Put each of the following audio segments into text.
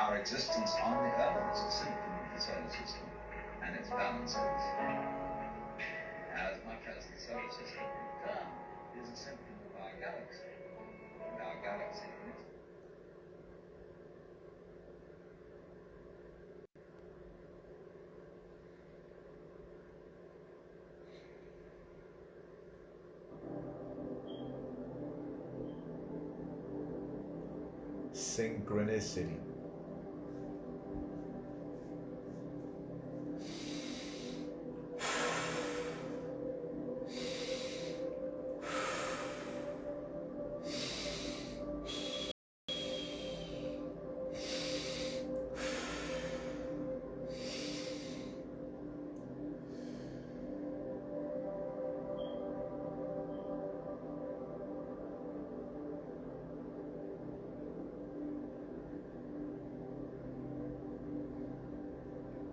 our existence on the Earth is a symptom of the solar system and its balances, as much as the solar system in turn is a symptom of our galaxy, and our galaxy in its synchronicity.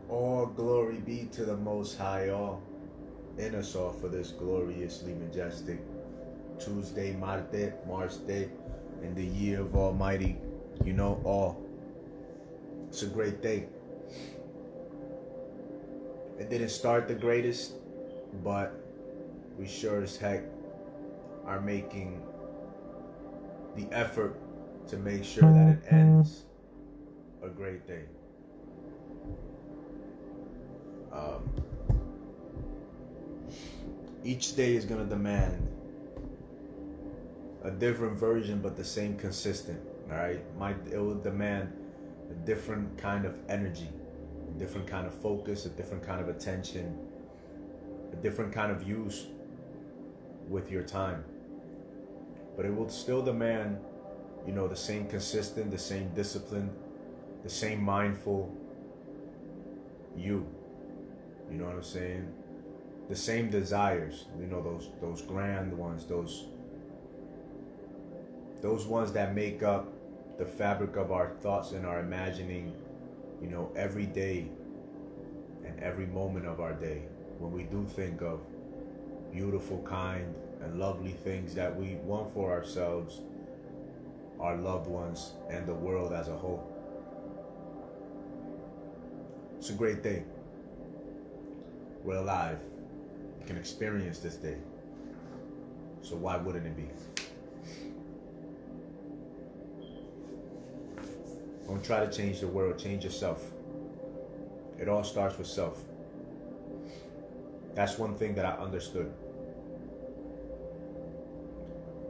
All glory be to the Most High, all in us all for this gloriously majestic Tuesday, March day, in the year of Almighty, all. It's a great day. It didn't start the greatest, but we sure as heck are making the effort to make sure that it ends a great day. Each day is going to demand a different version, but the same consistent. All right, it will demand a different kind of energy, a different kind of focus, a different kind of attention, a different kind of use with your time. But it will still demand, the same consistent, the same discipline, the same mindful you. You know what I'm saying? The same desires, those grand ones, those ones that make up the fabric of our thoughts and our imagining, every day and every moment of our day, when we do think of beautiful, kind, and lovely things that we want for ourselves, our loved ones, and the world as a whole. It's a great day. We're alive. We can experience this day. So why wouldn't it be? Don't try to change the world, change yourself. It all starts with self. That's one thing that I understood.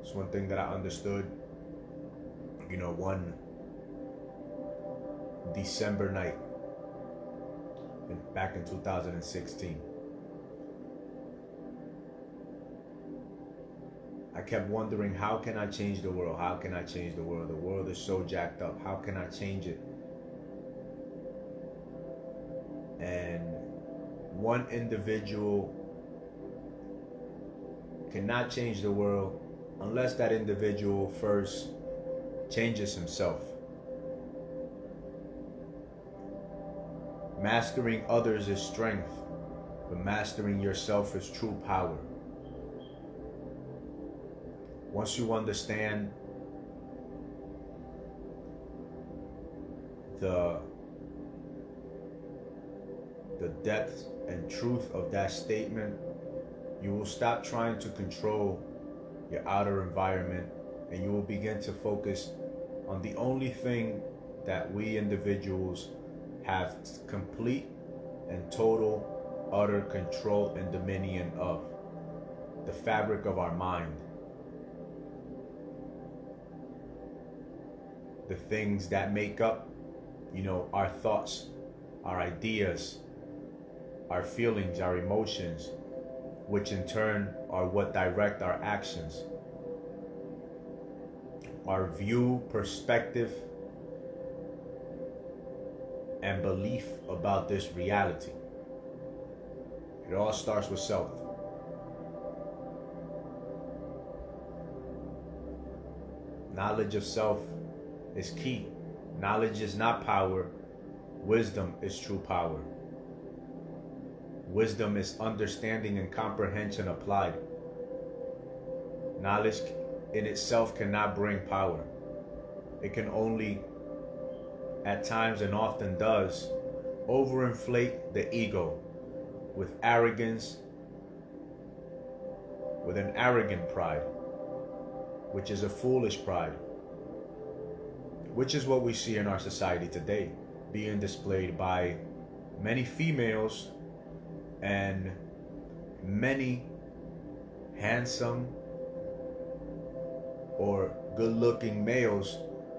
It's one thing that I understood, one December night back in 2016. I kept wondering, how can I change the world? How can I change the world? The world is so jacked up. How can I change it? And one individual cannot change the world unless that individual first changes himself. Mastering others is strength, but mastering yourself is true power. Once you understand the depth and truth of that statement, you will stop trying to control your outer environment, and you will begin to focus on the only thing that we individuals have complete and total utter control and dominion of: the fabric of our mind. The things that make up, our thoughts, our ideas, our feelings, our emotions, which in turn are what direct our actions. Our view, perspective, and belief about this reality. It all starts with self. Knowledge of self is key. Knowledge is not power. Wisdom is true power. Wisdom is understanding and comprehension applied. Knowledge in itself cannot bring power. It can only at times and often does, overinflate the ego with arrogance, with an arrogant pride, which is a foolish pride, which is what we see in our society today, being displayed by many females and many handsome or good-looking males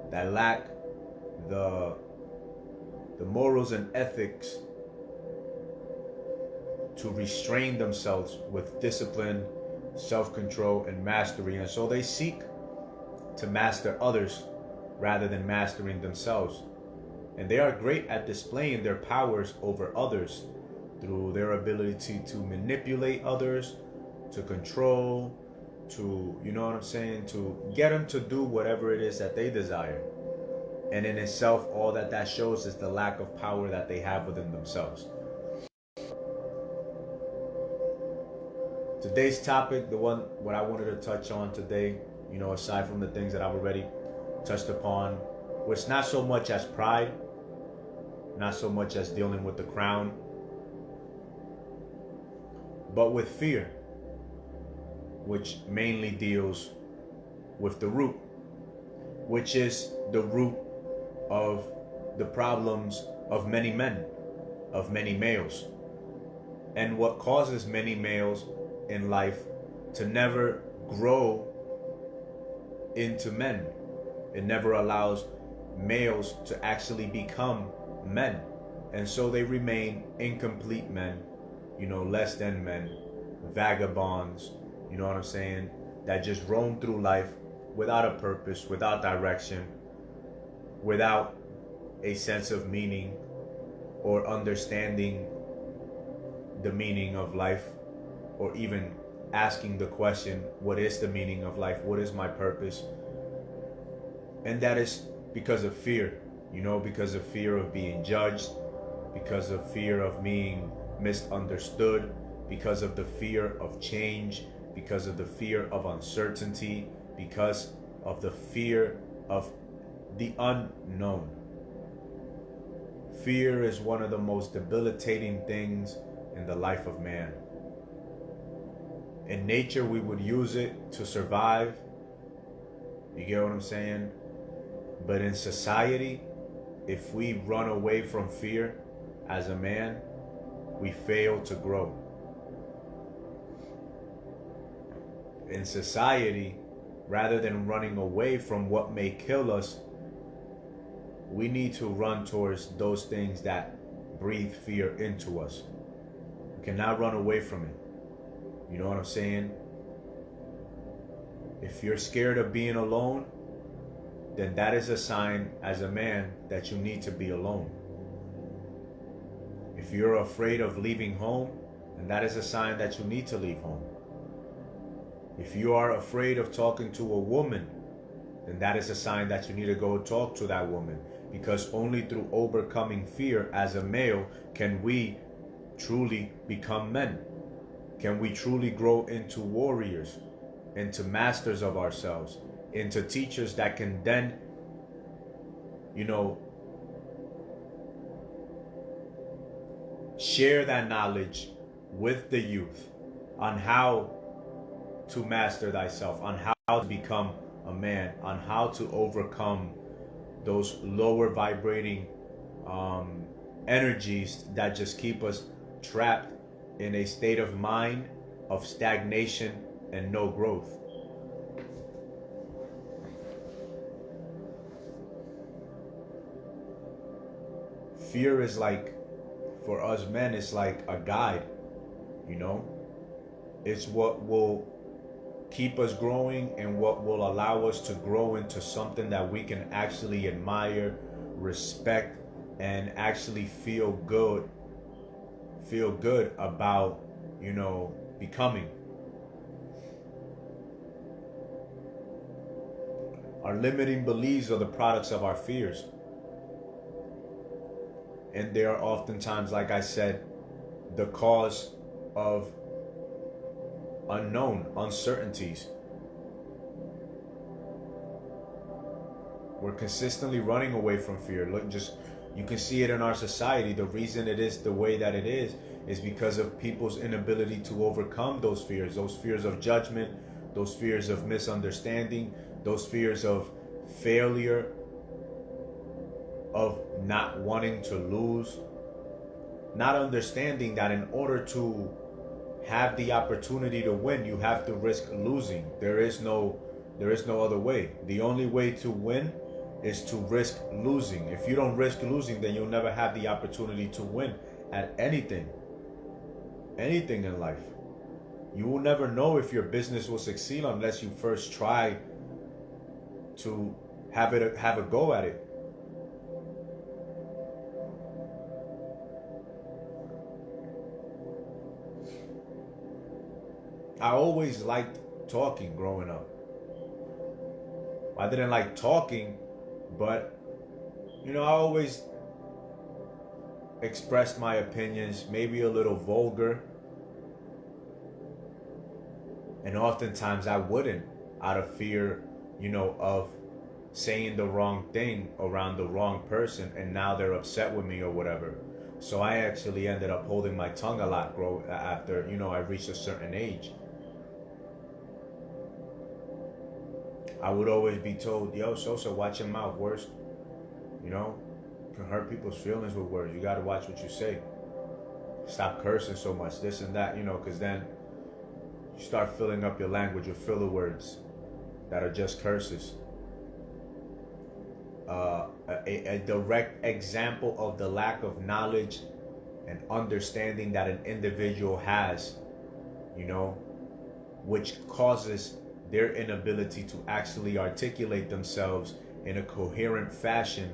that lack the morals and ethics to restrain themselves with discipline, self-control, and mastery. And so they seek to master others rather than mastering themselves. And they are great at displaying their powers over others through their ability to manipulate others, to control, to, you know what I'm saying, to get them to do whatever it is that they desire. And in itself, all that shows is the lack of power that they have within themselves. Today's topic, what I wanted to touch on today, you know, aside from the things that I've already touched upon, was not so much as pride, not so much as dealing with the crown, but with fear, which mainly deals with the root, which is the root of the problems of many men, of many males, and what causes many males in life to never grow into men. It never allows males to actually become men, and so they remain incomplete men, you know, less than men, vagabonds, you know what I'm saying, that just roam through life without a purpose, without direction, without a sense of meaning or understanding the meaning of life, or even asking the question, what is the meaning of life? What is my purpose? And that is because of fear, you know, because of fear of being judged, because of fear of being misunderstood, because of the fear of change, because of the fear of uncertainty, because of the fear of the unknown. Fear is one of the most debilitating things in the life of man. In nature, we would use it to survive. You get what I'm saying? But in society, if we run away from fear as a man, we fail to grow. In society, rather than running away from what may kill us, we need to run towards those things that breathe fear into us. We cannot run away from it. You know what I'm saying? If you're scared of being alone, then that is a sign as a man that you need to be alone. If you're afraid of leaving home, then that is a sign that you need to leave home. If you are afraid of talking to a woman, then that is a sign that you need to go talk to that woman. Because only through overcoming fear as a male can we truly become men. Can we truly grow into warriors, into masters of ourselves, into teachers that can then, you know, share that knowledge with the youth on how to master thyself, on how to become a man, on how to overcome those lower vibrating energies that just keep us trapped in a state of mind of stagnation and no growth. Fear is like, for us men, it's like a guide, you know? It's what will keep us growing and what will allow us to grow into something that we can actually admire, respect, and actually feel good about, you know, becoming. Our limiting beliefs are the products of our fears. And they are oftentimes, like I said, the cause of unknown uncertainties. We're consistently running away from fear. Look, just you can see it in our society. The reason it is the way that it is because of people's inability to overcome those fears of judgment, those fears of misunderstanding, those fears of failure, of not wanting to lose, not understanding that in order to have the opportunity to win, you have to risk losing. There is no other way. The only way to win is to risk losing. If you don't risk losing, then you'll never have the opportunity to win at anything in life. You will never know if your business will succeed unless you first try to have a go at it. I always liked talking growing up. I didn't like talking, but I always expressed my opinions, maybe a little vulgar. And oftentimes I wouldn't, out of fear, of saying the wrong thing around the wrong person, and now they're upset with me or whatever. So I actually ended up holding my tongue a lot after, I reached a certain age. I would always be told, yo, Sosa, watch your mouth, worst. You can hurt people's feelings with words. You got to watch what you say. Stop cursing so much, this and that, because then you start filling up your language with filler words that are just curses. A direct example of the lack of knowledge and understanding that an individual has, which causes their inability to actually articulate themselves in a coherent fashion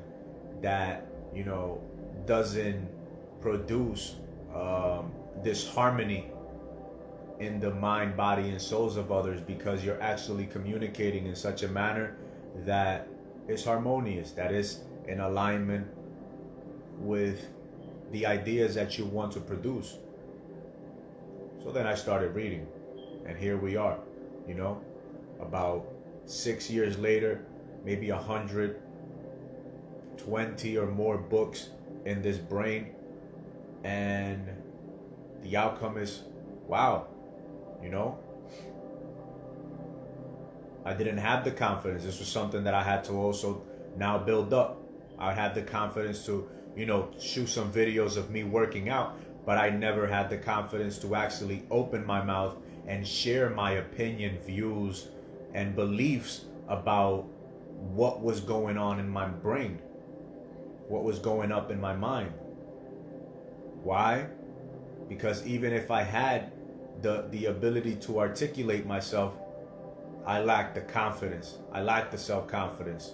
that, doesn't produce this harmony in the mind, body, and souls of others, because you're actually communicating in such a manner that is harmonious, that is in alignment with the ideas that you want to produce. So then I started reading, and here we are, about 6 years later, maybe 120 or more books in this brain, and the outcome is wow. I didn't have the confidence. This was something that I had to also now build up. I had the confidence to, shoot some videos of me working out, but I never had the confidence to actually open my mouth and share my opinion, views, and beliefs about what was going on in my brain, what was going up in my mind. Why? Because even if I had the ability to articulate myself, I lacked the confidence. I lacked the self-confidence.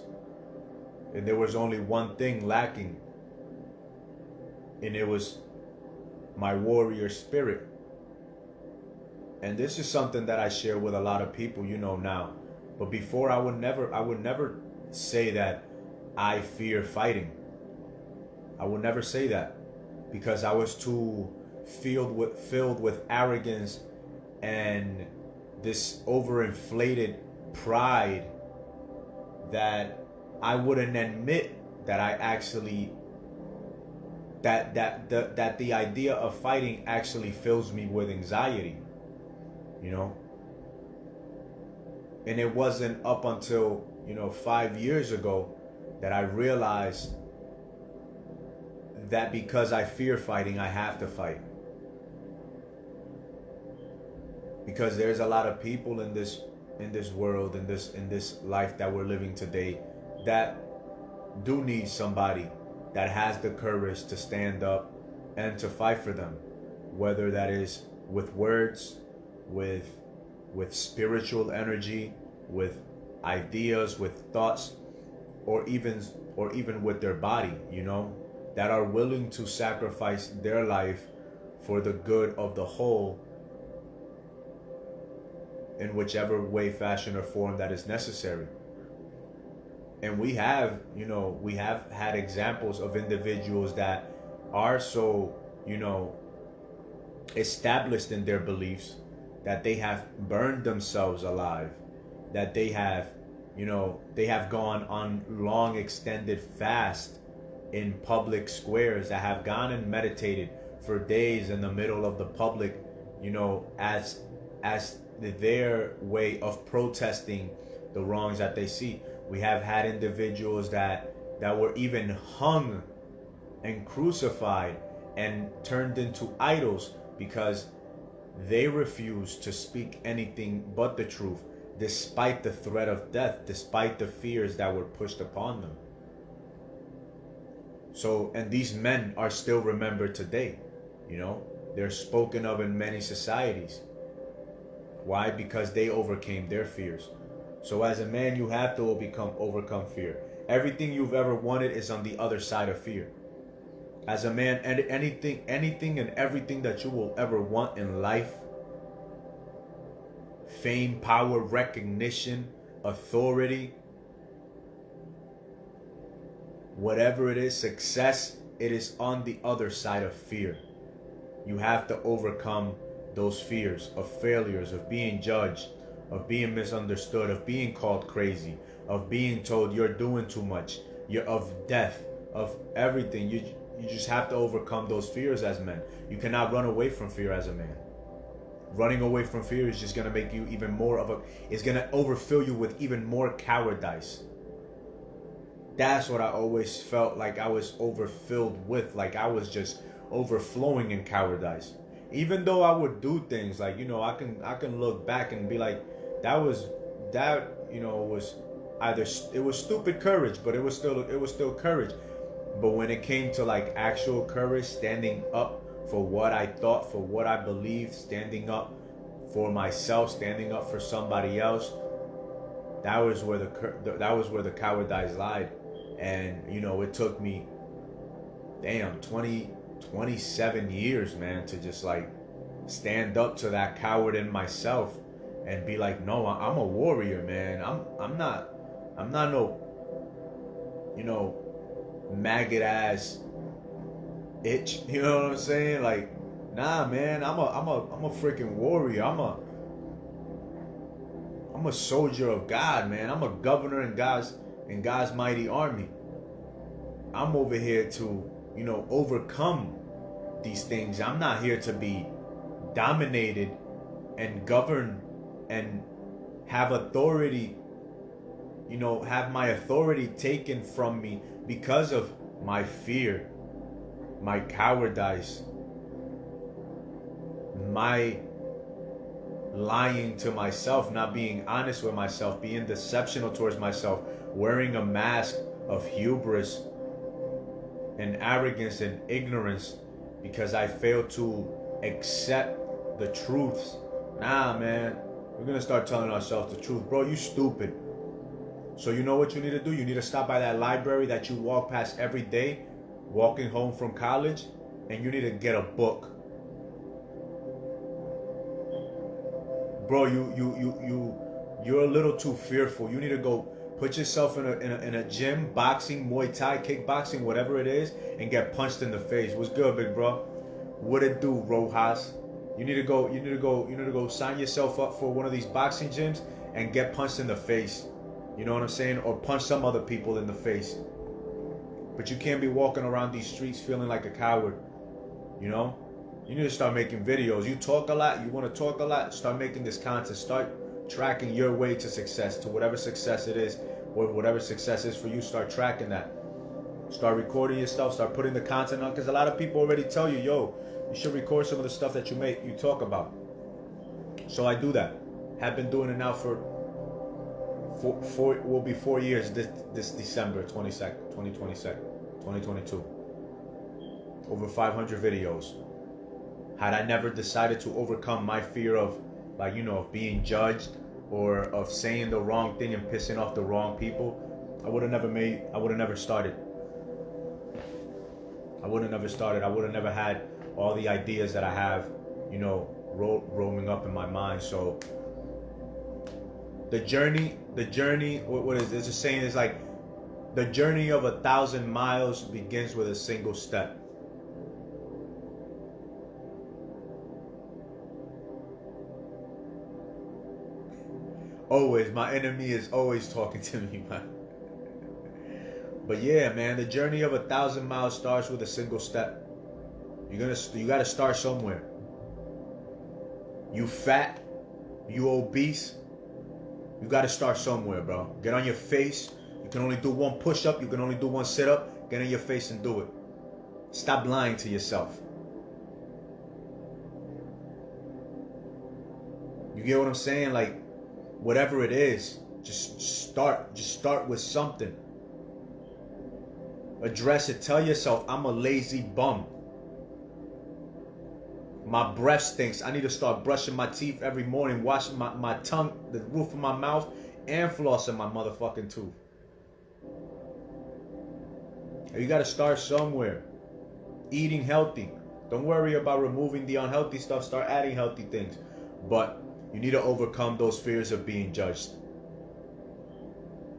And there was only one thing lacking, and it was my warrior spirit. And this is something that I share with a lot of people, now. But before, I would never say that I fear fighting. I would never say that, because I was too filled with arrogance and this overinflated pride that I wouldn't admit that I actually that the idea of fighting actually fills me with anxiety, And it wasn't up until 5 years ago that I realized that because I fear fighting, I have to fight. Because there's a lot of people in this world, in this life that we're living today, that do need somebody that has the courage to stand up and to fight for them, whether that is with words, with spiritual energy, with ideas, with thoughts, or even with their body, that are willing to sacrifice their life for the good of the whole, in whichever way, fashion, or form that is necessary. And we have had examples of individuals that are so, established in their beliefs that they have burned themselves alive, that they have They have gone on long extended fast in public squares, that have gone and meditated for days in the middle of the public, as their way of protesting the wrongs that they see. We have had individuals that were even hung and crucified and turned into idols because they refused to speak anything but the truth, despite the threat of death, despite the fears that were pushed upon them. So, and these men are still remembered today. They're spoken of in many societies. Why? Because they overcame their fears. So as a man, you have to overcome fear. Everything you've ever wanted is on the other side of fear. As a man, and anything and everything that you will ever want in life, fame, power, recognition, authority, whatever it is, success, it is on the other side of fear. You have to overcome those fears of failures, of being judged, of being misunderstood, of being called crazy, of being told you're doing too much, of death, of everything. You just have to overcome those fears as men. You cannot run away from fear as a man. Running away from fear is just going to make you even more it's going to overfill you with even more cowardice. That's what I always felt like I was overfilled with, like I was just overflowing in cowardice. Even though I would do things like, I can look back and be like, was either, it was stupid courage, but it was still courage. But when it came to like actual courage, standing up for what I thought, for what I believed, standing up for myself, standing up for somebody else, that was where the cowardice lied. And it took me 27 years, man, to just like stand up to that coward in myself and be like, no, I'm a warrior, man. I'm not no maggot ass itch. You know what I'm saying? Like, nah, man. I'm a freaking warrior. I'm a soldier of God, man. I'm a governor in God's mighty army. I'm over here to overcome these things. I'm not here to be dominated and governed and have authority, have my authority taken from me because of my fear, my cowardice, my lying to myself, not being honest with myself, being deceptional towards myself, wearing a mask of hubris and arrogance and ignorance because I failed to accept the truths. Nah, man, we're gonna start telling ourselves the truth. Bro, you stupid. So you know what you need to do? You need to stop by that library that you walk past every day, walking home from college, and you need to get a book. Bro, you're a little too fearful. You need to go put yourself in a gym, boxing, Muay Thai, kickboxing, whatever it is, and get punched in the face. What's good, big bro? What it do, Rojas? You need to go sign yourself up for one of these boxing gyms and get punched in the face. You know what I'm saying? Or punch some other people in the face. But you can't be walking around these streets feeling like a coward. You need to start making videos. You talk a lot. You want to talk a lot. Start making this content. Start tracking your way to success, to whatever success it is, or whatever success is for you. Start tracking that. Start recording your stuff. Start putting the content on, because a lot of people already tell you, yo, you should record some of the stuff that you talk about. So I do that. Have been doing it now for will be 4 years this December 22nd, 2022. Over 500 videos. Had I never decided to overcome my fear of of being judged or of saying the wrong thing and pissing off the wrong people, I would have never started. I would have never had all the ideas that I have, roaming up in my mind. So the journey, what is this? It's a saying, is like, the journey of 1,000 miles begins with a single step. Always. My enemy is always talking to me, man. But yeah, man, the journey of 1,000 miles starts with a single step. You gotta start somewhere. You fat, you obese, you gotta start somewhere, bro. Get on your face. You can only do one push-up, you can only do one sit-up. Get on your face and do it. Stop lying to yourself. You get what I'm saying? Like, whatever it is, just start with something. Address it. Tell yourself, I'm a lazy bum. My breath stinks. I need to start brushing my teeth every morning, washing my tongue, the roof of my mouth, and flossing my motherfucking tooth. You gotta start somewhere. Eating healthy. Don't worry about removing the unhealthy stuff. Start adding healthy things. But you need to overcome those fears of being judged.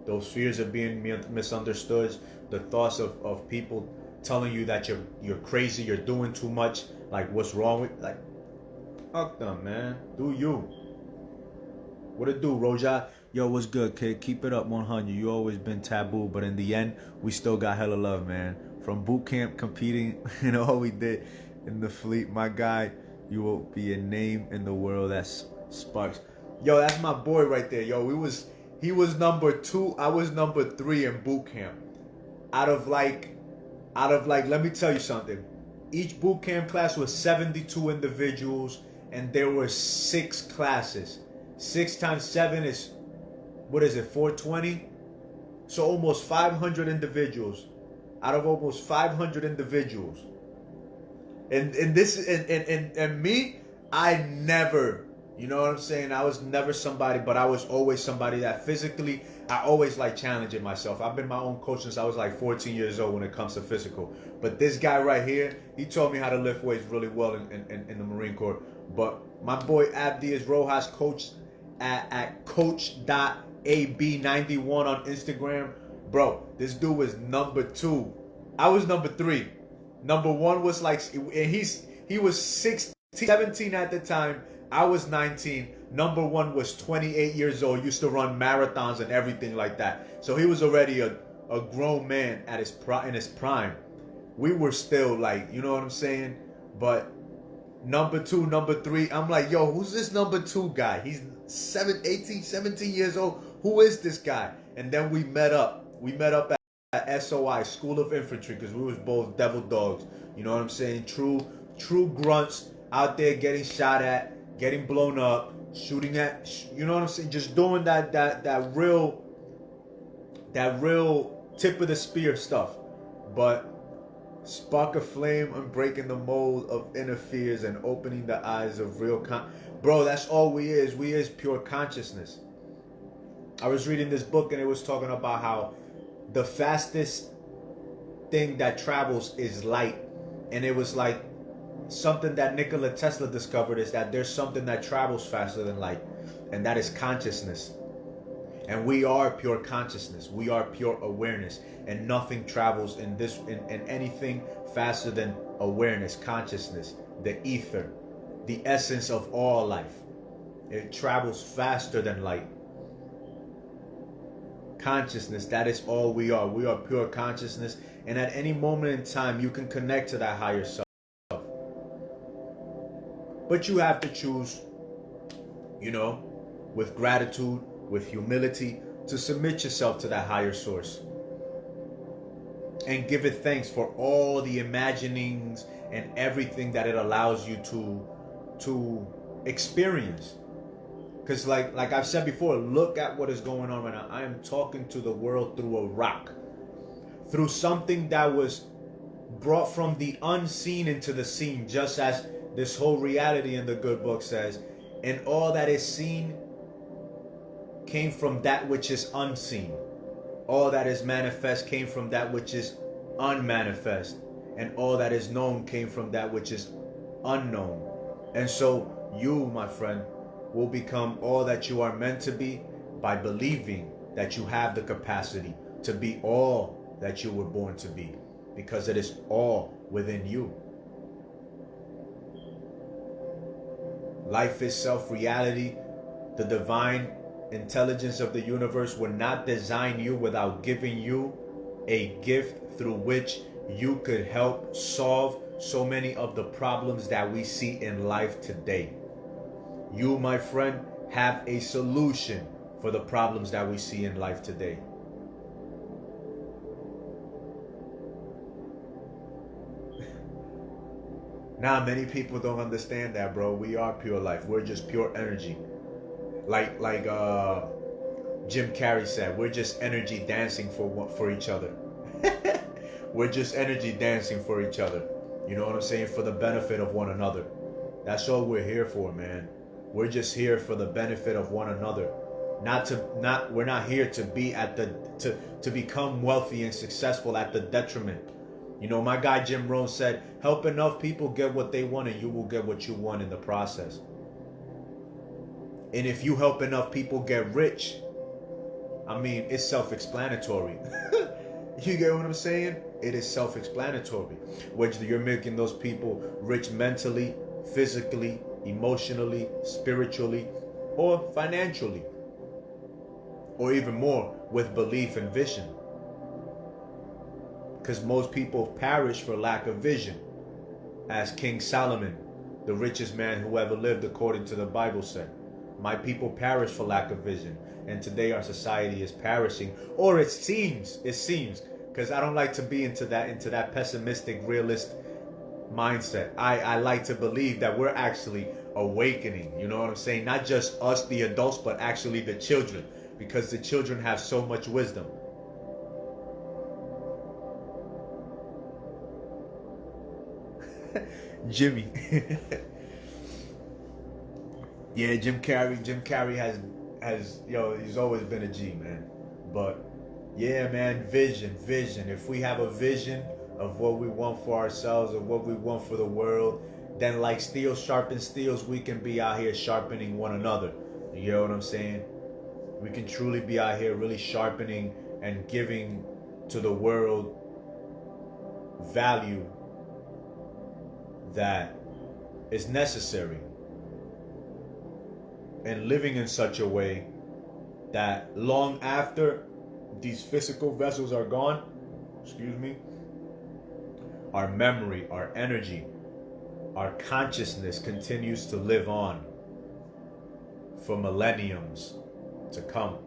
Those fears of being misunderstood. The thoughts of people telling you that you're crazy, you're doing too much. Like, what's wrong with, like, fuck them, man. Do you. What it do, Roja? Yo, what's good, kid? Keep it up, 100. You always been taboo, but in the end, we still got hella love, man. From boot camp, competing, and all we did in the fleet, my guy, you will be a name in the world. That's Sparks. Yo, that's my boy right there. Yo, he was number 2. I was number 3 in boot camp. Out of like, let me tell you something. Each boot camp class was 72 individuals, and there were 6 classes. 6 times 7 is, what is it, 420? So almost 500 individuals. Out of almost 500 individuals. And me, I never, you know what I'm saying? I was never somebody, but I was always somebody that physically, I always like challenging myself. I've been my own coach since I was like 14 years old when it comes to physical. But this guy right here, he taught me how to lift weights really well in the Marine Corps. But my boy Abdias Rojas, coach at coach.ab91 on Instagram. Bro, this dude was number 2. I was number 3. Number 1 was like, and he was 17 at the time. I was 19. Number 1 was 28 years old. Used to run marathons and everything like that. So he was already a grown man at in his prime. We were still like, you know what I'm saying? But number 2, number 3, I'm like, yo, who's this number 2 guy? He's 17 years old. Who is this guy? And then we met up. We met up at SOI, School of Infantry, because we was both devil dogs. You know what I'm saying? True grunts out there getting shot at, getting blown up, shooting at, you know what I'm saying? Just doing that real tip of the spear stuff. But spark a flame and breaking the mold of inner fears and opening the eyes of real bro, that's all we is. We is pure consciousness. I was reading this book and it was talking about how the fastest thing that travels is light. And it was like something that Nikola Tesla discovered is that there's something that travels faster than light, and that is consciousness. And we are pure consciousness. We are pure awareness, and nothing travels in anything faster than awareness, consciousness, the ether, the essence of all life. It travels faster than light. Consciousness, that is all we are. We are pure consciousness, and at any moment in time you can connect to that higher self. But you have to choose, you know, with gratitude, with humility, to submit yourself to that higher source and give it thanks for all the imaginings and everything that it allows you to experience. Because like I've said before, look at what is going on right now. I am talking to the world through a rock, through something that was brought from the unseen into the seen, just as this whole reality in the good book says. And all that is seen came from that which is unseen. All that is manifest came from that which is unmanifest. And all that is known came from that which is unknown. And so you, my friend, will become all that you are meant to be by believing that you have the capacity to be all that you were born to be, because it is all within you. Life itself, reality, the divine intelligence of the universe would not design you without giving you a gift through which you could help solve so many of the problems that we see in life today. You, my friend, have a solution for the problems that we see in life today. Now, many people don't understand that, bro. We are pure life. We're just pure energy. Like Jim Carrey said, we're just energy dancing for each other. We're just energy dancing for each other. You know what I'm saying? For the benefit of one another. That's all we're here for, man. We're just here for the benefit of one another. We're not here to be to become wealthy and successful at the detriment. You know, my guy Jim Rohn said, help enough people get what they want and you will get what you want in the process. And if you help enough people get rich, I mean, it's self-explanatory. You get what I'm saying? It is self-explanatory. Whether you're making those people rich mentally, physically, emotionally, spiritually, or financially, or even more with belief and vision. Because most people perish for lack of vision. As King Solomon, the richest man who ever lived according to the Bible, said, my people perish for lack of vision. And today our society is perishing. Or it seems, because I don't like to be into that pessimistic, realist mindset. I like to believe that we're actually awakening. You know what I'm saying? Not just us, the adults, but actually the children. Because the children have so much wisdom. Jimmy. Yeah, Jim Carrey has he's always been a G, man. But yeah, man, vision. If we have a vision of what we want for ourselves or what we want for the world, then like steel sharpens steels, we can be out here sharpening one another. You know what I'm saying? We can truly be out here really sharpening and giving to the world value that is necessary, and living in such a way that long after these physical vessels are gone, our memory, our energy, our consciousness continues to live on for millenniums to come.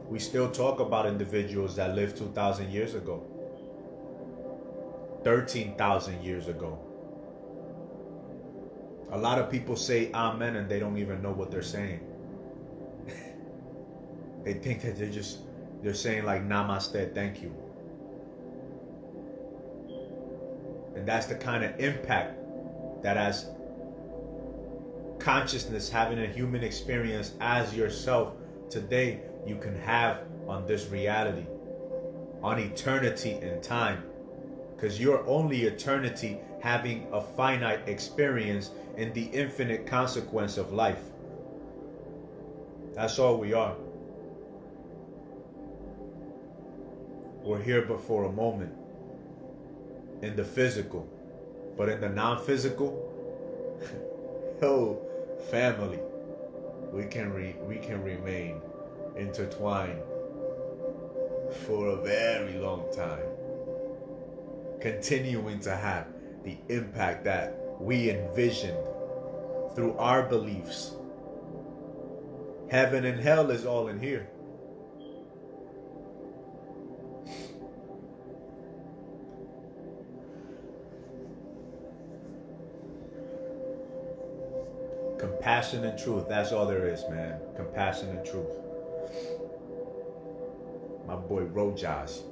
We still talk about individuals that lived 2,000 years ago, 13,000 years ago. A lot of people say amen and they don't even know what they're saying. They think that they're saying like namaste, thank you. And that's the kind of impact that as consciousness, having a human experience as yourself today, you can have on this reality, on eternity in time. Because you're only eternity having a finite experience in the infinite consequence of life. That's all we are. We're here but for a moment in the physical, but in the non-physical, family, we can remain intertwined for a very long time, continuing to have the impact that we envisioned through our beliefs. Heaven and hell is all in here. Compassion and truth, that's all there is, man. Compassion and truth. My boy Rojas.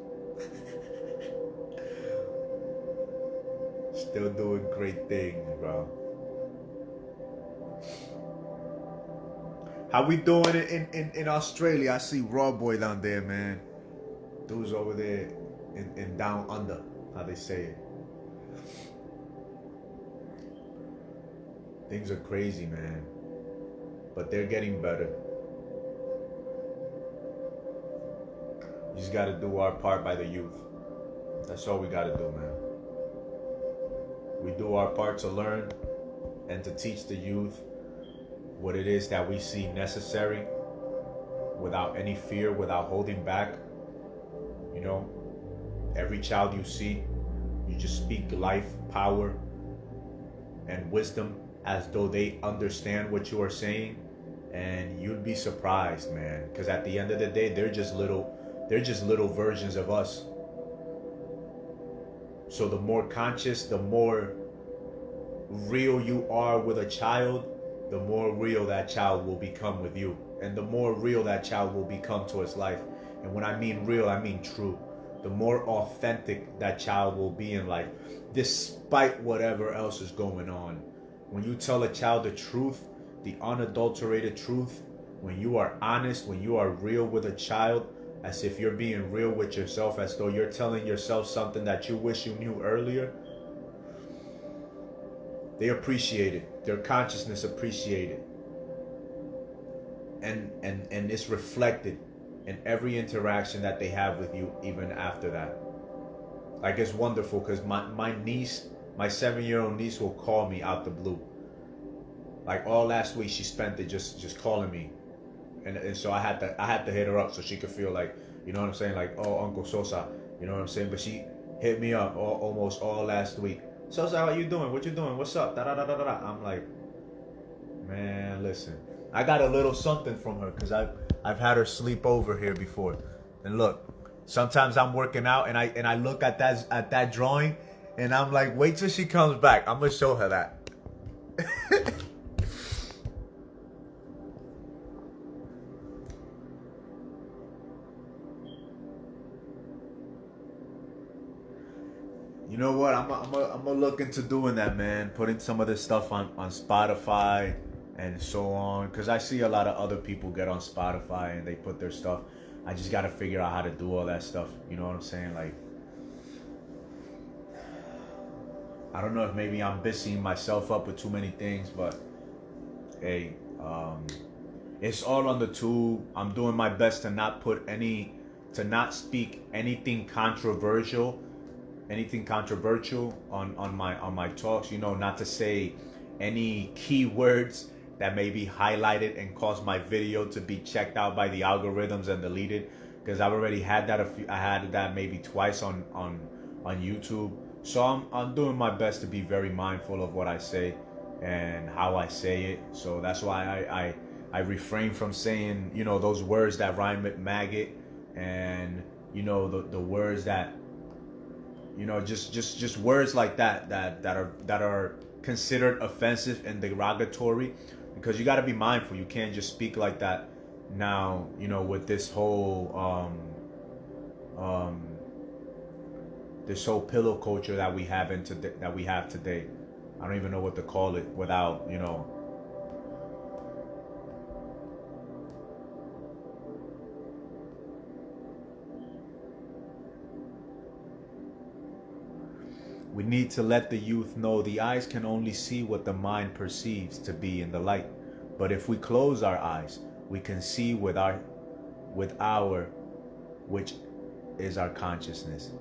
Still doing great things, bro. How we doing in Australia? I see Raw Boy down there, man. Dude's over there in down under, how they say it. Things are crazy, man. But they're getting better. We just gotta do our part by the youth. That's all we gotta do, man. We do our part to learn and to teach the youth what it is that we see necessary, without any fear, without holding back. You know, every child you see, you just speak life, power, and wisdom as though they understand what you are saying, and you'd be surprised, man, because at the end of the day, they're just little versions of us. So the more conscious, the more real you are with a child, the more real that child will become with you, and the more real that child will become towards life. And when I mean real, I mean true. The more authentic that child will be in life, despite whatever else is going on. When you tell a child the truth, the unadulterated truth, when you are honest, when you are real with a child, as if you're being real with yourself, as though you're telling yourself something that you wish you knew earlier, they appreciate it. Their consciousness appreciate it. And it's reflected in every interaction that they have with you, even after that. Like, it's wonderful, because my niece, my 7-year-old niece, will call me out the blue. Like, all last week she spent it just calling me, and so I had to hit her up so she could feel like, you know what I'm saying, like, oh, Uncle Sosa, you know what I'm saying. But she hit me up almost all last week. Sosa, how you doing? What you doing? What's up? Da da da da da. I'm like, man, listen, I got a little something from her, because I've had her sleep over here before. And look, sometimes I'm working out and I look at that drawing, and I'm like, wait till she comes back. I'm gonna show her that. You know what? I'm gonna look into doing that, man. Putting some of this stuff on Spotify and so on, because I see a lot of other people get on Spotify and they put their stuff. I just gotta figure out how to do all that stuff. You know what I'm saying? Like, I don't know if maybe I'm busying myself up with too many things, but hey, it's all on the tube. I'm doing my best to not speak anything controversial on my talks. You know, not to say any keywords that may be highlighted and cause my video to be checked out by the algorithms and deleted, because I've already had that I had that maybe twice on YouTube. So I'm doing my best to be very mindful of what I say and how I say it. So that's why I refrain from saying, you know, those words that rhyme with maggot, and, you know, the words that, you know, just words like that are considered offensive and derogatory, because you got to be mindful. You can't just speak like that now, you know, with this whole pillow culture that we have today. I don't even know what to call it without, you know, we need to let the youth know the eyes can only see what the mind perceives to be in the light. But if we close our eyes, we can see with our which is our consciousness.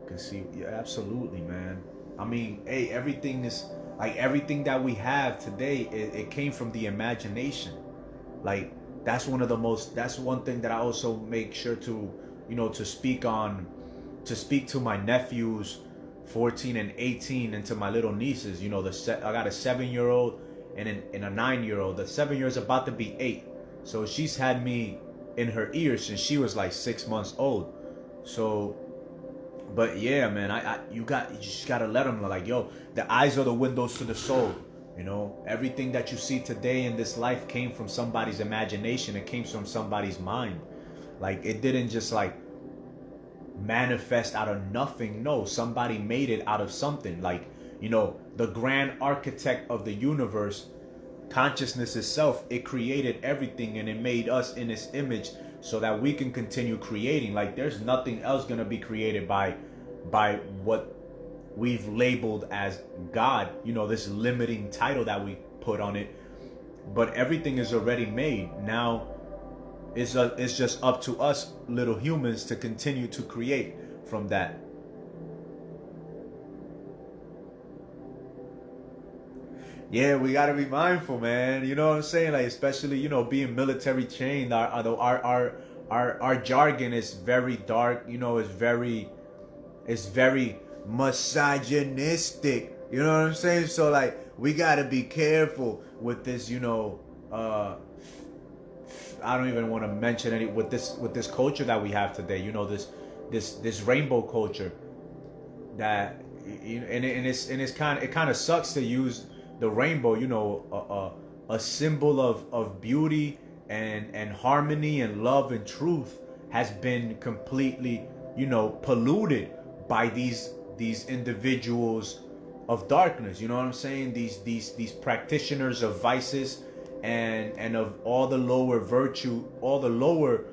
You can see, yeah, absolutely, man. I mean, hey, everything is like, everything that we have today, it came from the imagination. Like, that's one thing that I also make sure to, you know, to speak to my nephews, 14 and 18, and to my little nieces. You know, I got a 7-year-old and a 9-year-old. The 7-year-old's about to be 8, so she's had me in her ear since she was like 6 months old. So, but yeah, man, you just gotta let them know, like, yo, the eyes are the windows to the soul. You know, everything that you see today in this life came from somebody's imagination. It came from somebody's mind. Like, it didn't just like manifest out of nothing. No, somebody made it out of something. Like, you know, the grand architect of the universe, consciousness itself, it created everything, and it made us in its image so that we can continue creating. Like, there's nothing else gonna be created by what we've labeled as God, you know, this limiting title that we put on it. But everything is already made. Now it's just up to us little humans to continue to create from that. Yeah, we gotta be mindful, man. You know what I'm saying? Like, especially, being military trained, our jargon is very dark. It's very misogynistic. You know what I'm saying? So like, we gotta be careful with this. Uh, I don't even want to mention any with this culture that we have today. This rainbow culture that it kind of sucks to use the rainbow, a symbol of beauty and harmony and love and truth has been completely, polluted by these individuals of darkness. You know what I'm saying? These practitioners of vices and of all the lower virtue, all the lower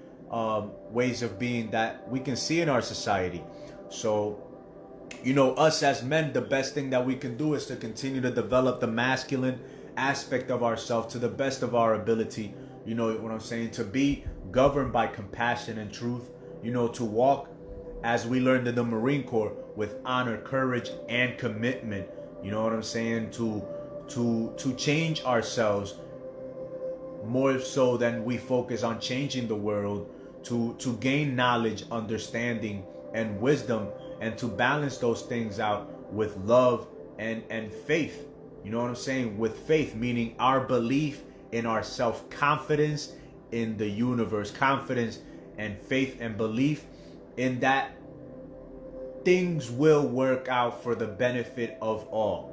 ways of being that we can see in our society. So, us as men, the best thing that we can do is to continue to develop the masculine aspect of ourselves to the best of our ability. You know what I'm saying? To be governed by compassion and truth, to walk as we learned in the Marine Corps with honor, courage, and commitment. You know what I'm saying? To change ourselves more so than we focus on changing the world, to gain knowledge, understanding, and wisdom, and to balance those things out with love and faith. You know what I'm saying? With faith, meaning our belief in our self-confidence in the universe, confidence and faith and belief in that things will work out for the benefit of all.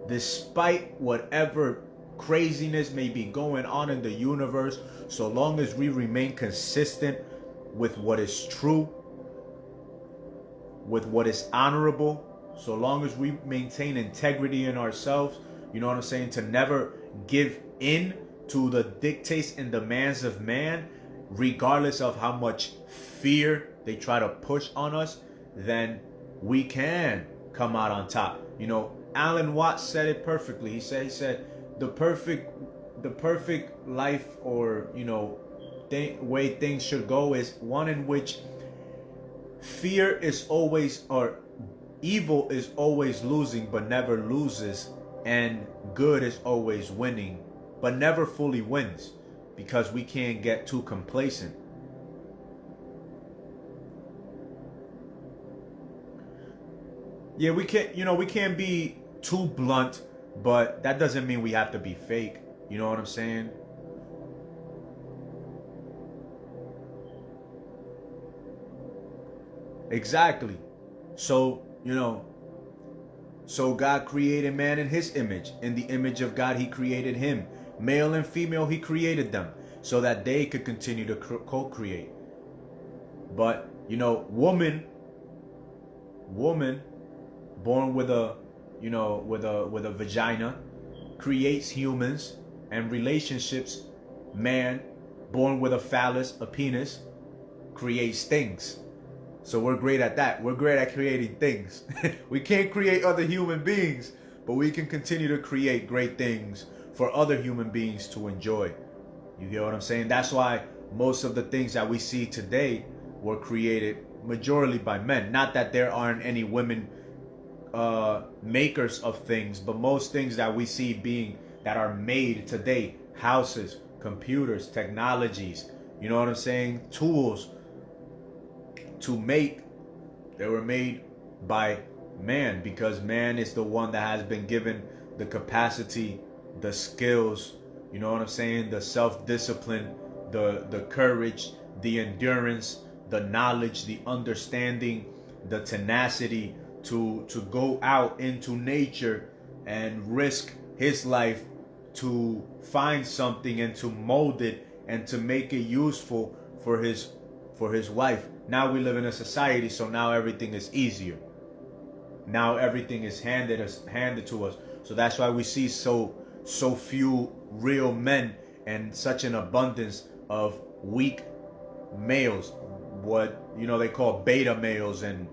Despite whatever craziness may be going on in the universe, so long as we remain consistent with what is true, with what is honorable, so long as we maintain integrity in ourselves, you know what I'm saying, to never give in to the dictates and demands of man, regardless of how much fear they try to push on us, then we can come out on top. Alan Watts said it perfectly. He said the perfect life, or way things should go, is one in which fear is always, or evil is always losing but never loses, and good is always winning but never fully wins, because we can't get too complacent. Yeah, we can't be too blunt, but that doesn't mean we have to be fake. You know what I'm saying? Exactly. So, so God created man in his image. In the image of God, he created him. Male and female, he created them so that they could continue to co-create. But, woman, born with a, with a vagina, creates humans and relationships. Man, born with a phallus, a penis, creates things. So we're great at that. We're great at creating things. We can't create other human beings, but we can continue to create great things for other human beings to enjoy. You get what I'm saying? That's why most of the things that we see today were created majorly by men. Not that there aren't any women makers of things, but most things that we see that are made today, houses, computers, technologies, you know what I'm saying, tools to make, they were made by man, because man is the one that has been given the capacity, the skills, you know what I'm saying, the self-discipline, the courage, the endurance, the knowledge, the understanding, the tenacity to go out into nature and risk his life to find something and to mold it and to make it useful for his wife. Now we live in a society, so now everything is easier. Now everything is handed to us. So that's why we see so few real men and such an abundance of weak males. What they call beta males and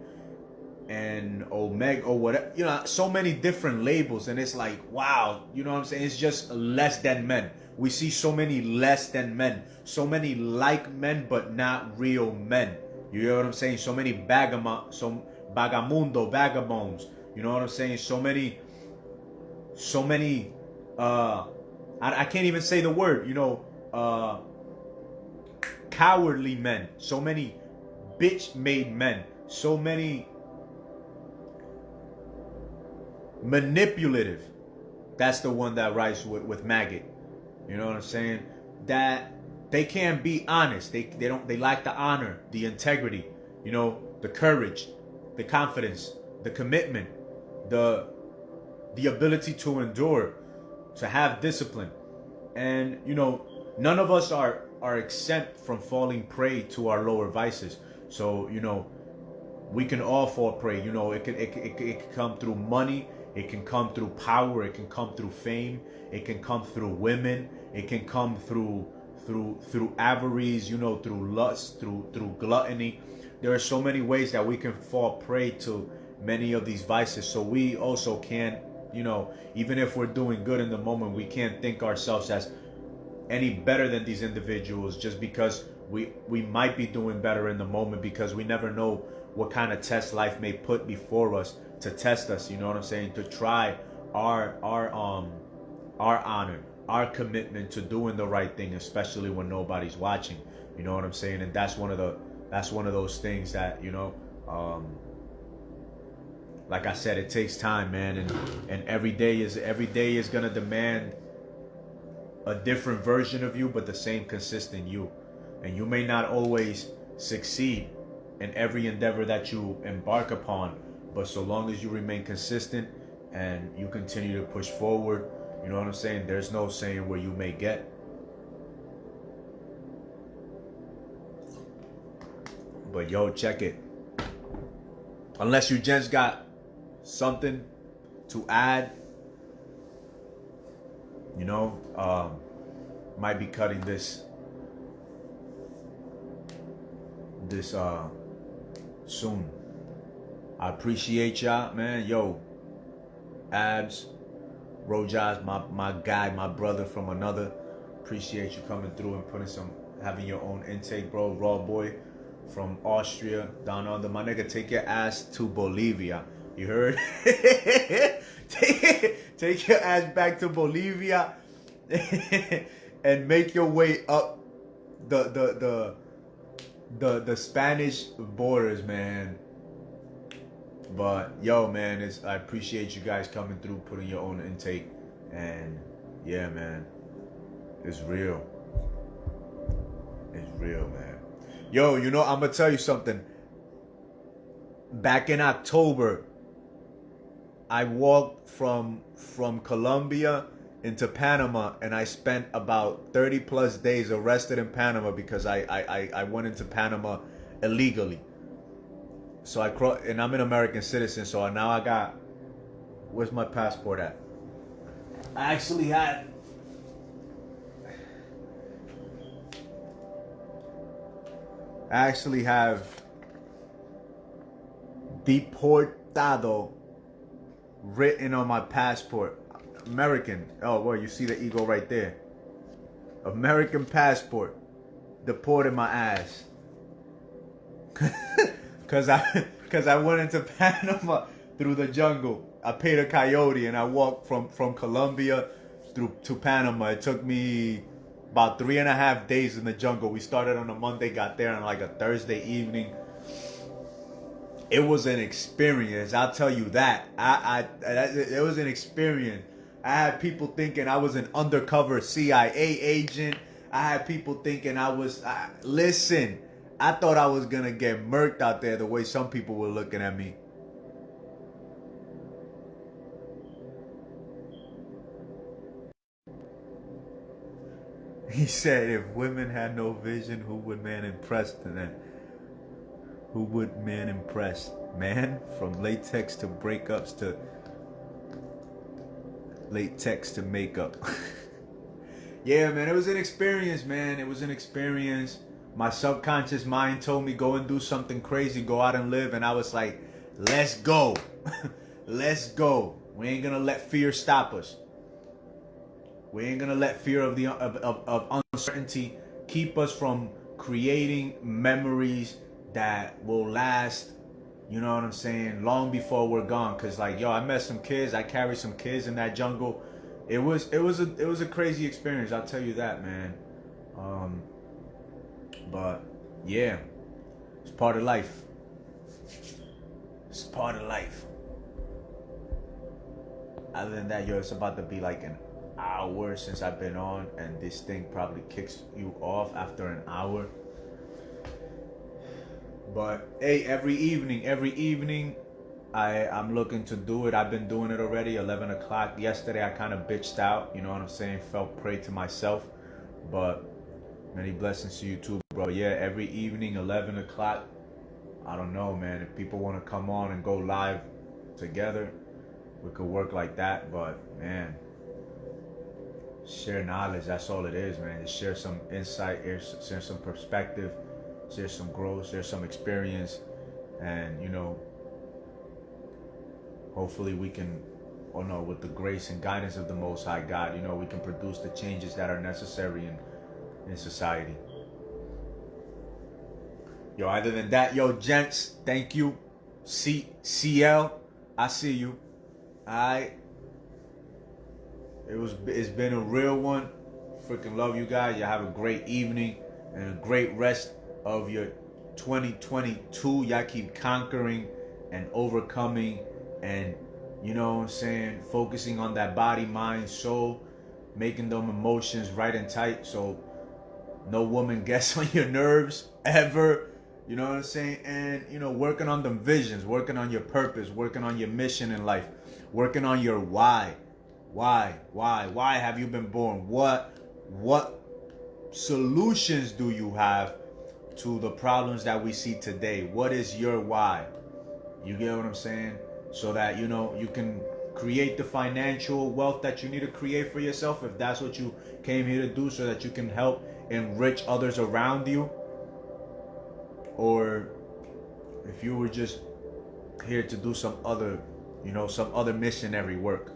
omega or whatever. So many different labels, and it's like, wow, you know what I'm saying? It's just less than men. We see so many less than men, so many like men but not real men. You know what I'm saying? So many vagabonds. You know what I'm saying? So so many, I can't even say the word, cowardly men, so many bitch-made men, so many manipulative. That's the one that writes with maggot. You know what I'm saying? That they can't be honest. They lack the honor, the integrity, the courage, the confidence, the commitment, the ability to endure, to have discipline. And none of us are exempt from falling prey to our lower vices. So we can all fall prey. It can come through money, it can come through power, it can come through fame, it can come through women, it can come through avarice, through lust, through gluttony. There are so many ways that we can fall prey to many of these vices. So we also can't, even if we're doing good in the moment, we can't think ourselves as any better than these individuals just because we might be doing better in the moment, because we never know what kind of test life may put before us to test us, you know what I'm saying, to try our honor, our commitment to doing the right thing, especially when nobody's watching, you know what I'm saying. And that's one of those things that like I said, it takes time, man, and every day is gonna demand a different version of you, but the same consistent you. And you may not always succeed in every endeavor that you embark upon, but so long as you remain consistent and you continue to push forward, you know what I'm saying, there's no saying where you may get. But yo, check it. Unless you gents got something to add, might be cutting this soon. I appreciate y'all, man. Yo, Abs, Rojas, my guy, my brother from another. Appreciate you coming through and having your own intake, bro. Raw boy from Austria, down under. My nigga, take your ass to Bolivia. You heard? Take your ass back to Bolivia and make your way up the Spanish borders, man. But yo, man, I appreciate you guys coming through, putting your own intake, and yeah, man, it's real. It's real, man. Yo, I'm gonna tell you something. Back in October, I walked from Colombia into Panama, and I spent about 30 plus days arrested in Panama because I went into Panama illegally. So and I'm an American citizen, so now I got, where's my passport at? I actually have deportado written on my passport. American. Oh, well, you see the ego right there. American passport. Deported my ass. Cause I went into Panama through the jungle. I paid a coyote and I walked from Colombia to Panama. It took me about 3.5 days in the jungle. We started on a Monday, got there on like a Thursday evening. It was an experience, I'll tell you that. It was an experience. I had people thinking I was an undercover CIA agent. I had people thinking listen, I thought I was gonna get murked out there the way some people were looking at me. He said, if women had no vision, who would man impress them? Who would man impress? Man, from latex to breakups to latex to makeup. Yeah, man, it was an experience, man. It was an experience. My subconscious mind told me, go and do something crazy, go out and live. And I was like, let's go. Let's go. We ain't gonna let fear stop us. We ain't gonna let fear of uncertainty keep us from creating memories that will last You know what I'm saying? Long before we're gone, cause like yo, I met some kids. I carried some kids in that jungle. It was a crazy experience. I'll tell you that, man. But yeah, it's part of life. It's part of life. Other than that, yo, it's about to be like an hour since I've been on, and this thing probably kicks you off after an hour. But hey, every evening, I'm looking to do it. I've been doing it already, 11 o'clock. Yesterday, I kind of bitched out, you know what I'm saying? Felt prey to myself. But many blessings to you too, bro. Yeah, every evening, 11 o'clock. I don't know, man. If people want to come on and go live together, we could work like that. But, man, share knowledge. That's all it is, man. Just share some insight, share some perspective, share some growth, share some experience. And, you know, hopefully we can, with the grace and guidance of the Most High God, you know, we can produce the changes that are necessary in society. Yo, other than that, yo, gents, thank you. CL, I see you. Alright. It's been a real one. Freaking love you guys. You have a great evening and a great rest of your 2022. Y'all keep conquering and overcoming and, you know what I'm saying, focusing on that body, mind, soul, making them emotions right and tight so no woman gets on your nerves ever. You know what I'm saying? And, you know, working on them visions, working on your purpose, working on your mission in life, working on your why. Why have you been born? What solutions do you have to the problems that we see today? What is your why? You get what I'm saying? So that, you know, you can create the financial wealth that you need to create for yourself, if that's what you came here to do, so that you can help enrich others around you. Or if you were just here to do some other missionary work,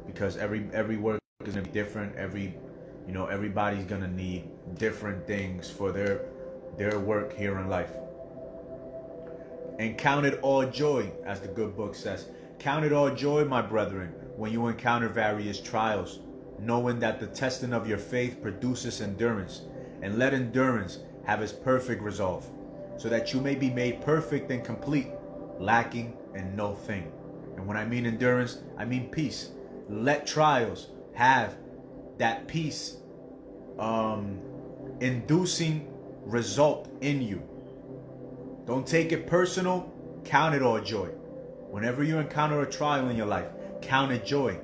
because every work is gonna be different. Everybody's gonna need different things for their work here in life. And count it all joy, as the good book says. Count it all joy, my brethren, when you encounter various trials, knowing that the testing of your faith produces endurance, and let endurance have its perfect resolve, so that you may be made perfect and complete, lacking in no thing. And when I mean endurance, I mean peace. Let trials have that peace inducing result in you. Don't take it personal. Count it all joy. Whenever you encounter a trial in your life, count it joy.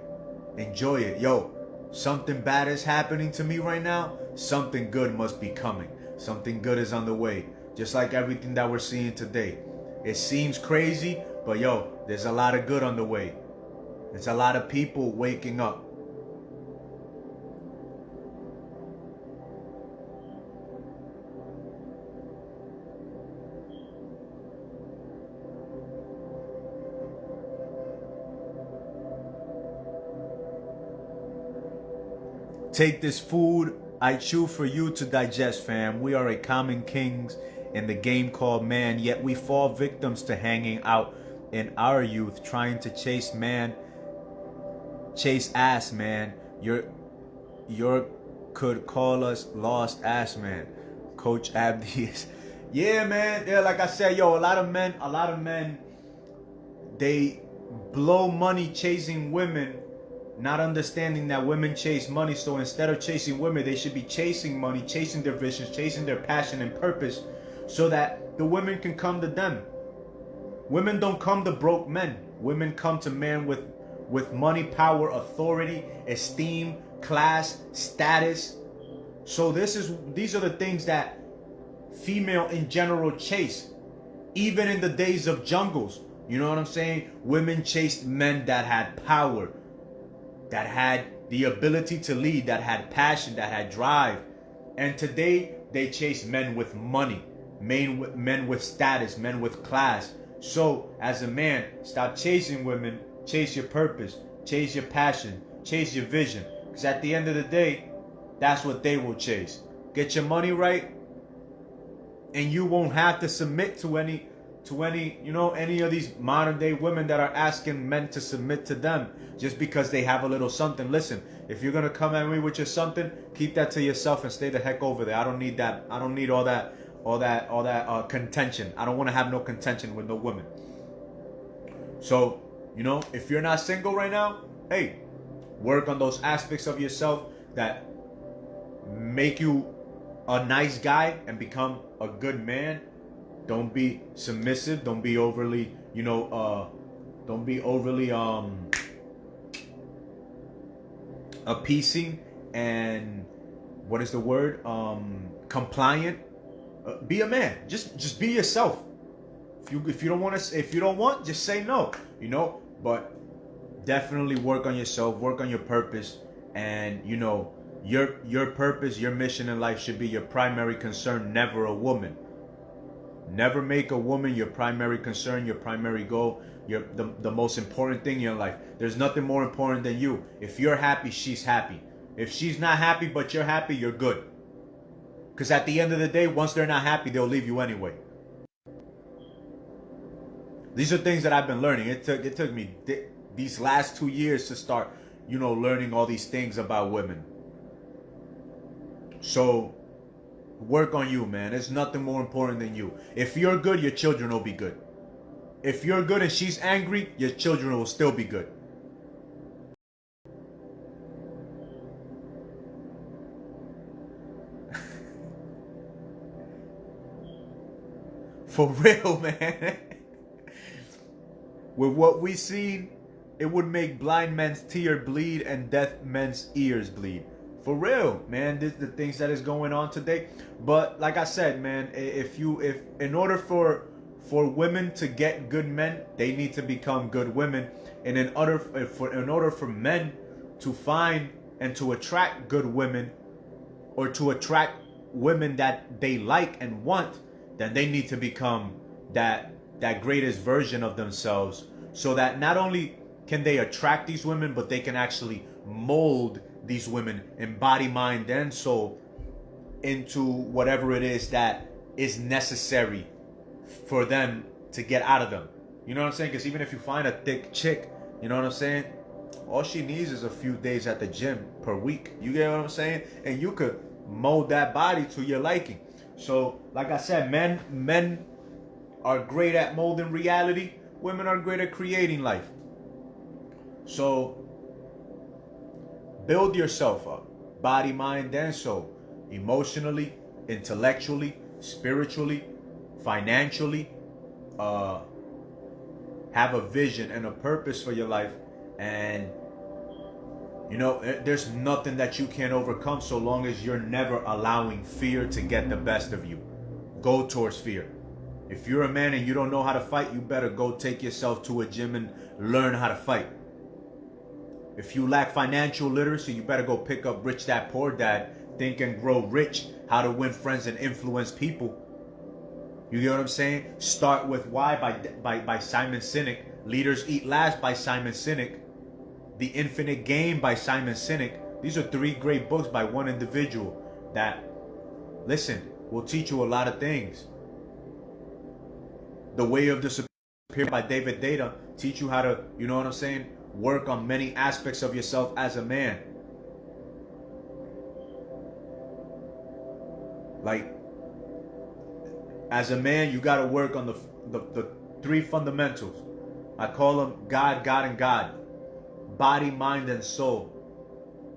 Enjoy it. Yo, something bad is happening to me right now. Something good must be coming. Something good is on the way. Just like everything that we're seeing today. It seems crazy, but yo, there's a lot of good on the way. There's a lot of people waking up. Take this food I chew for you to digest, fam. We are a common kings in the game called man, yet we fall victims to hanging out in our youth, trying to chase ass, man. Your could call us lost ass, man. Coach Abdi is, yeah, man. Yeah, like I said, yo, a lot of men, they blow money chasing women, not understanding that women chase money. So instead of chasing women, they should be chasing money, chasing their visions, chasing their passion and purpose, so that the women can come to them. Women don't come to broke men. Women come to men with money, power, authority, esteem, class, status. So these are the things that female in general chase. Even in the days of jungles, you know what I'm saying? Women chased men that had power, that had the ability to lead, that had passion, that had drive. And today they chase men with money, men with status, men with class. So as a man, stop chasing women, chase your purpose, chase your passion, chase your vision. Because at the end of the day, that's what they will chase. Get your money right, and you won't have to submit to to any, any of these modern day women that are asking men to submit to them just because they have a little something. Listen, if you're gonna come at me with your something, keep that to yourself and stay the heck over there. I don't need that. I don't need all that contention. I don't want to have no contention with no women. So, if you're not single right now, hey, work on those aspects of yourself that make you a nice guy and become a good man. Don't be submissive. Don't be overly, appeasing and what is the word? Compliant. Be a man. Just be yourself. If you don't want, just say no. But definitely work on yourself. Work on your purpose, and your purpose, your mission in life should be your primary concern. Never a woman. Never make a woman your primary concern, your primary goal, the most important thing in your life. There's nothing more important than you. If you're happy, she's happy. If she's not happy but you're happy, you're good. Because at the end of the day, once they're not happy, they'll leave you anyway. These are things that I've been learning. It took me these last 2 years to start, learning all these things about women. So work on you, man. There's nothing more important than you. If you're good, your children will be good. If you're good and she's angry, your children will still be good. For real, man. With what we seen, it would make blind men's tear bleed and deaf men's ears bleed. For real, man. This the things that is going on today. But like I said, man, if in order for women to get good men, they need to become good women. And in order for men to find and to attract good women, or to attract women that they like and want, then they need to become that greatest version of themselves, so that not only can they attract these women, but they can actually mold these women in body, mind, and soul into whatever it is that is necessary for them to get out of them. You know what I'm saying? Because even if you find a thick chick, you know what I'm saying? All she needs is a few days at the gym per week. You get what I'm saying? And you could mold that body to your liking. So, like I said, men are great at molding reality. Women are great at creating life. So, build yourself up, body, mind, and soul, emotionally, intellectually, spiritually, financially. Have a vision and a purpose for your life, and there's nothing that you can't overcome so long as you're never allowing fear to get the best of you. Go towards fear. If you're a man and you don't know how to fight, you better go take yourself to a gym and learn how to fight. If you lack financial literacy, you better go pick up Rich Dad Poor Dad, Think and Grow Rich, How to Win Friends and Influence People. You get what I'm saying? Start with Why by Simon Sinek. Leaders Eat Last by Simon Sinek. The Infinite Game by Simon Sinek. These are 3 great books by one individual that, listen, will teach you a lot of things. The Way of the Superior by David Data teach you how to, you know what I'm saying, work on many aspects of yourself as a man. Like, as a man, you got to work on the 3 fundamentals. I call them God, God, and God. Body, mind, and soul.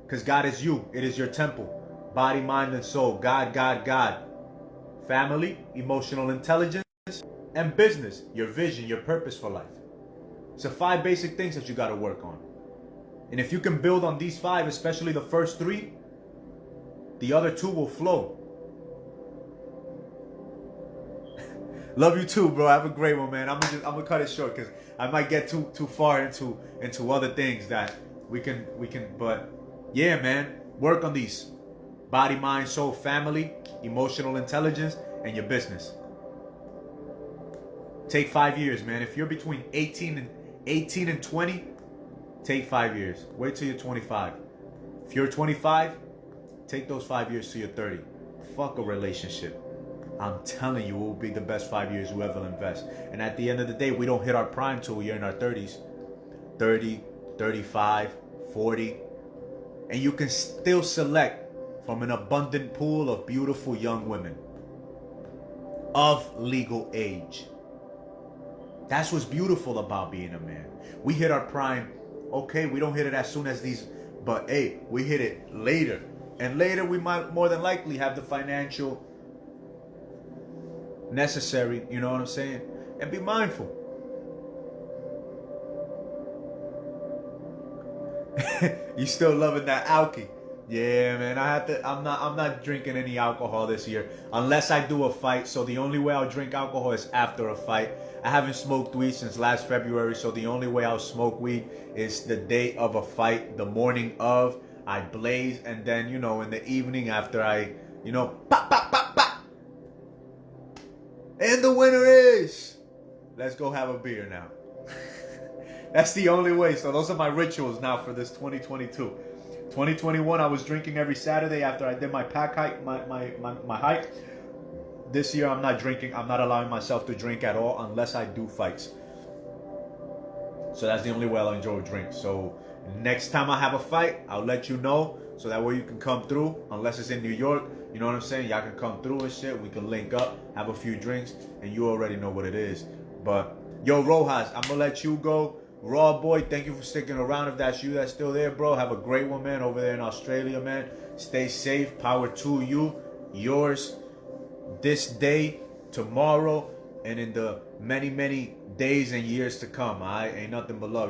Because God is you. It is your temple. Body, mind, and soul. God, God, God. Family, emotional intelligence, and business. Your vision, your purpose for life. It's the 5 basic things that you got to work on. And if you can build on these 5, especially the first 3, the other 2 will flow. Love you too, bro. Have a great one, man. I'm gonna cut it short because I might get too far into other things that we can. But yeah, man, work on these: body, mind, soul, family, emotional intelligence, and your business. Take 5 years, man. If you're between 18 and 20, take 5 years. Wait till you're 25. If you're 25, take those 5 years till you're 30. Fuck a relationship. I'm telling you, it will be the best 5 years you ever invest. And at the end of the day, we don't hit our prime till we're in our 30s. 30, 35, 40. And you can still select from an abundant pool of beautiful young women of legal age. That's what's beautiful about being a man. We hit our prime. Okay, we don't hit it as soon as these, but hey, we hit it later. And later we might more than likely have the financial necessary, you know what I'm saying? And be mindful. You still loving that alky? Yeah, man. I'm not drinking any alcohol this year unless I do a fight. So the only way I'll drink alcohol is after a fight. I haven't smoked weed since last February, so the only way I'll smoke weed is the day of a fight, the morning of. I blaze, and then in the evening after I pop pop pop pop. And the winner is. Let's go have a beer now. That's the only way. So those are my rituals now for this 2022. 2021, I was drinking every Saturday after I did my pack hike, my hike. This year, I'm not drinking. I'm not allowing myself to drink at all unless I do fights. So that's the only way I'll enjoy a drink. So next time I have a fight, I'll let you know. So that way you can come through. Unless it's in New York, you know what I'm saying? Y'all can come through and shit. We can link up, have a few drinks, and you already know what it is. But, yo, Rojas, I'm going to let you go. Raw boy, thank you for sticking around. If that's you that's still there, bro, have a great one, man, over there in Australia, man. Stay safe. Power to you. Yours this day, tomorrow, and in the many, many days and years to come. All right? Ain't nothing but love.